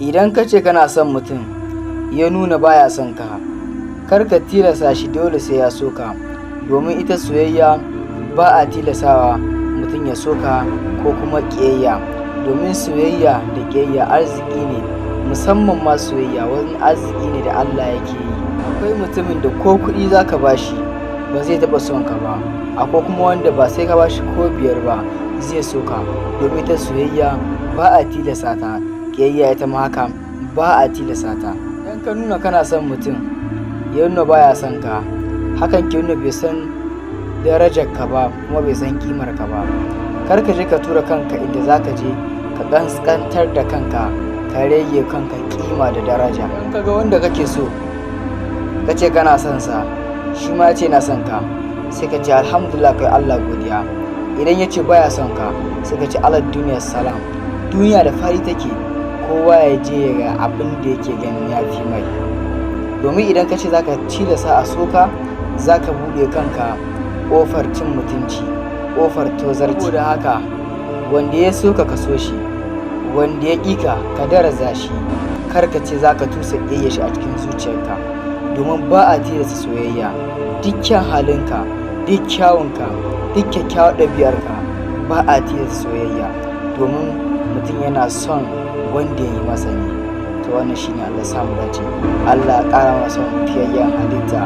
Idan ka ce kana son mutum ya nuna baya son ka, kar ka tilasta shi dole sai ya so ka, domin ita soyayya ba a tilastawa mutum ya so ka ko kuma ƙiyayya, domin soyayya da ƙiyayya arziki ne, musamman ma soyayya wani arziki ne da Allah yake yi. Akwai mutumin da ko kuɗi za ka ba shi ba zai taɓa son ka ba, akwai kuma wanda ba sai ka ba shi ko biyar ba zai so ka, domin ita soyayya ba a tilasta ta, ƙiyayya ita ma haka ba a tilasta ta. Idan ka nuna kana son mutum ya nuna baya son ka, hakan ke nuna bai san darajar ka ba kuma bai san kimar ka ba. Kar ka je ka tura kanka inda za ka je ka ƙasƙantar da kanka, ka rage kanka kima da daraja. Idan ka ga wanda kake so ka ce kana son sa, shi ma ya ce na son ka, sai ka ce alhamdulillah kai Allah godiya. Idan ya ce baya son ka, sai ka ce alad duniyar salam, duniya da fari take, kowa ya je ya ga abin da yake ganin ya fi mai. Domin idan ka ce za ka tilasta a soka, za ka buɗe kanka ƙofar cin mutunci, ƙofar tozarci. Saboda haka wanda ya so ka so shi, wanda ya ƙi ka ka daraja shi, kar ka ce za ka tusa ƙiyayya shi a cikin zuciyarka, domin ba a tilasta soyayya. Duk kyan halinka, duk kyawunka, duk kyakkyawar ɗabi'arka ba a tilasta soyayya, domin mutum yana son wanda ya yi masa ne. To wannan shine Allah samu dace. Allah ya ƙara mana son fiyayyen halitta.